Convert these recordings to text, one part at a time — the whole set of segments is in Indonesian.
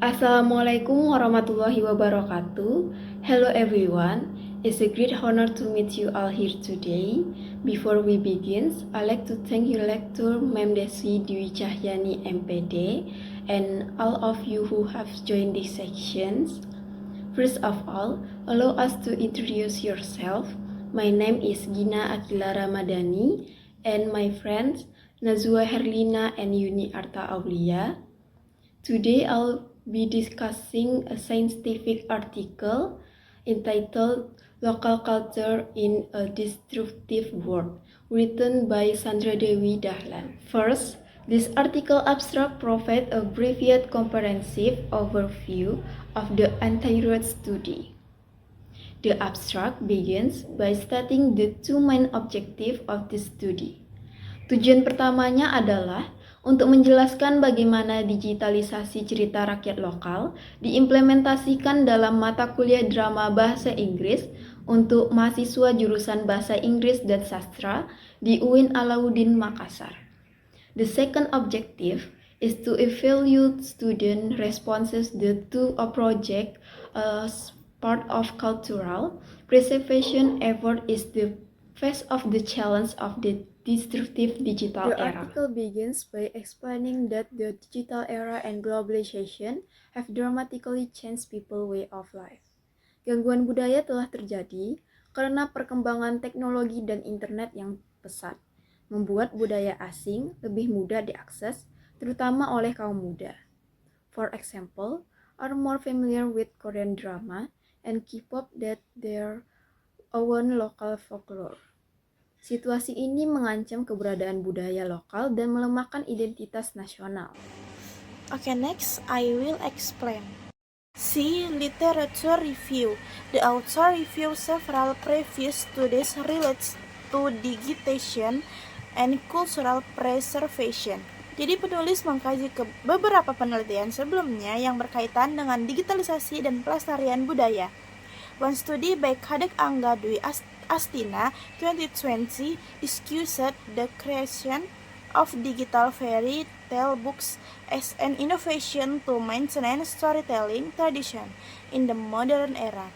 Assalamualaikum warahmatullahi wabarakatuh. Hello everyone. It's a great honor to meet you all here today. Before we begin, I'd like to thank you Lecturer Mem Deswi Dwi Cahyani MPD and all of you who have joined these sections. First of all, allow us to introduce yourself. My name is Gina Akila Ramadhani and my friends Nazwa Herlina and Yuni Arta Aulia. Today I'll be discussing a scientific article entitled Local Culture in a Disruptive World, written by Sandra Dewi Dahlan. First, this article abstract provides a brief yet comprehensive overview of the entire study. The abstract begins by stating the two main objectives of this study. Tujuan pertamanya adalah untuk menjelaskan bagaimana digitalisasi cerita rakyat lokal diimplementasikan dalam mata kuliah drama bahasa Inggris untuk mahasiswa jurusan bahasa Inggris dan sastra di UIN Alauddin Makassar. The second objective is to evaluate student responses to a project as part of cultural preservation effort is the face of the challenge of the disruptive digital era. The article begins by explaining that the digital era and globalization have dramatically changed people's way of life. Gangguan budaya telah terjadi karena perkembangan teknologi dan internet yang pesat, membuat budaya asing lebih mudah diakses, terutama oleh kaum muda. For example, are more familiar with Korean drama and K-pop that their own local folklore. Situasi ini mengancam keberadaan budaya lokal dan melemahkan identitas nasional. Okay, next I will explain. See literature review. The author reviews several previous studies related to digitization and cultural preservation. Jadi penulis mengkaji beberapa penelitian sebelumnya yang berkaitan dengan digitalisasi dan pelestarian budaya. One study by Kadek Angga Dwi Astina 2020 discussed the creation of digital fairy tale books as an innovation to maintain storytelling tradition in the modern era.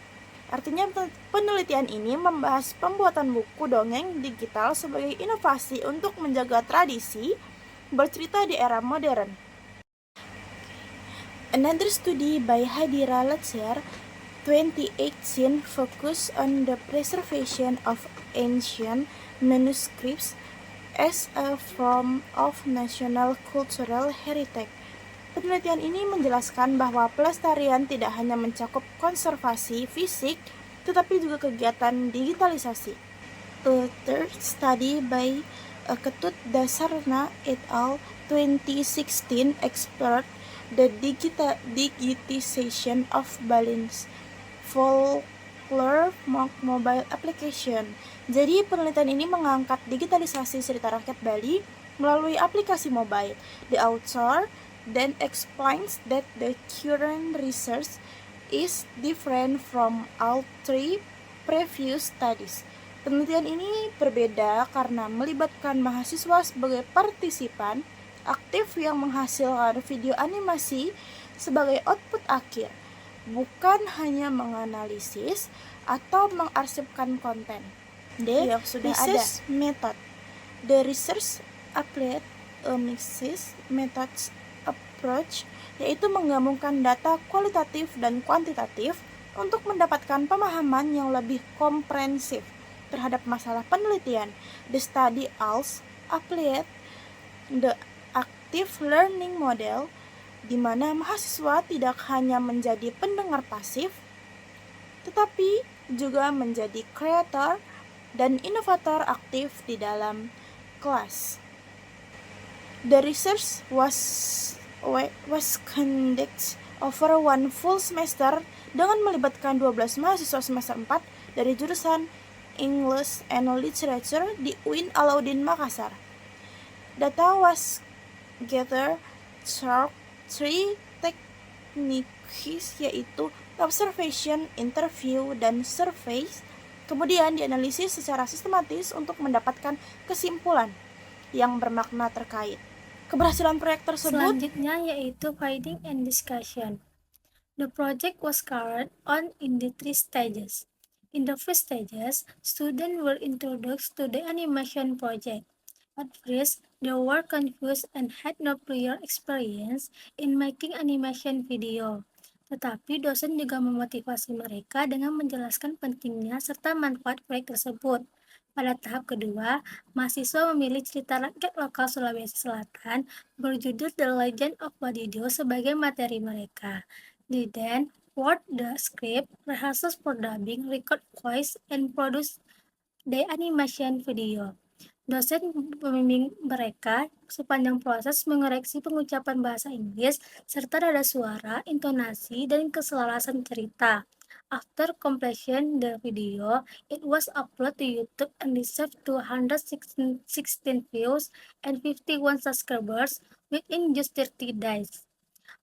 Artinya penelitian ini membahas pembuatan buku dongeng digital sebagai inovasi untuk menjaga tradisi bercerita di era modern. Another study by Hadira Latzer 2018 focus on the preservation of ancient manuscripts as a form of national cultural heritage. Penelitian ini menjelaskan bahwa pelestarian tidak hanya mencakup konservasi fisik, tetapi juga kegiatan digitalisasi. A third study by Ketut Dasarna et al. 2016 explored the digitization of Balin's folklore mobile application. Jadi penelitian ini mengangkat digitalisasi cerita rakyat Bali melalui aplikasi mobile. The author then explains that the current research is different from all three previous studies. Penelitian ini berbeda karena melibatkan mahasiswa sebagai partisipan aktif yang menghasilkan video animasi sebagai output akhir, bukan hanya menganalisis atau mengarsipkan konten. Yang sudah ada. Method. The research applied a mixed methods approach, yaitu menggabungkan data kualitatif dan kuantitatif untuk mendapatkan pemahaman yang lebih komprehensif terhadap masalah penelitian. The study also applied the active learning model, di mana mahasiswa tidak hanya menjadi pendengar pasif, tetapi juga menjadi kreator dan inovator aktif di dalam kelas. The research was conducted over one full semester dengan melibatkan 12 mahasiswa semester 4 dari jurusan English and Literature di UIN Alauddin Makassar. Data was gathered through three techniques, yaitu observation, interview, dan surveys. Kemudian dianalisis secara sistematis untuk mendapatkan kesimpulan yang bermakna terkait. Keberhasilan proyek tersebut selanjutnya yaitu finding and discussion. The project was carried on in the 3 stages. In the first stages, students were introduced to the animation project. At first, they were confused and had no prior experience in making animation video. Tetapi dosen juga memotivasi mereka dengan menjelaskan pentingnya serta manfaat proyek tersebut. Pada tahap kedua, mahasiswa memilih cerita rakyat lokal Sulawesi Selatan berjudul The Legend of Badidio sebagai materi mereka. They then wrote the script, rehearsals for dubbing, record voice, and produce the animation video. Dosen membimbing mereka sepanjang proses mengoreksi pengucapan bahasa Inggris serta nada suara, intonasi, dan keselarasan cerita. After completion the video, it was uploaded to YouTube and received 216 views and 51 subscribers within just 30 days,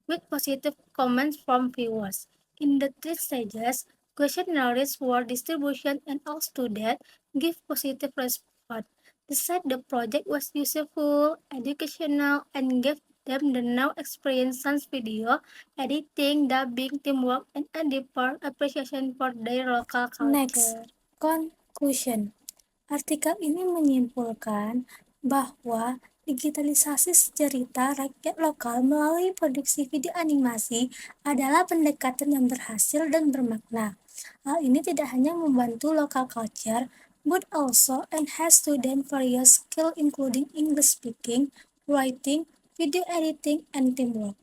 with positive comments from viewers. In the 3 stages, questionnaires for distribution and all students give positive response. They said the project was useful, educational, and gave them the now experience sans video, editing, dubbing, teamwork, and a deeper appreciation for their local culture. Next, conclusion. Artikel ini menyimpulkan bahwa digitalisasi cerita rakyat lokal melalui produksi video animasi adalah pendekatan yang berhasil dan bermakna. Hal ini tidak hanya membantu local culture, but also enhance student various skill including English speaking, writing, video editing, and teamwork.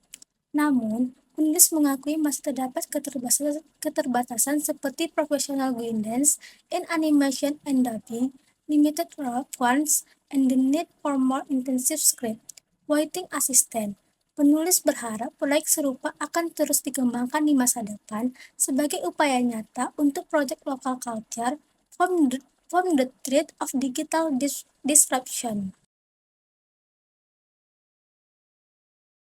Namun, penulis mengakui masih terdapat keterbatasan seperti professional guidance in animation and dubbing, limited funds, and the need for more intensive script writing assistant. Penulis berharap proyek serupa akan terus dikembangkan di masa depan sebagai upaya nyata untuk proyek local culture from the threat of digital disruption.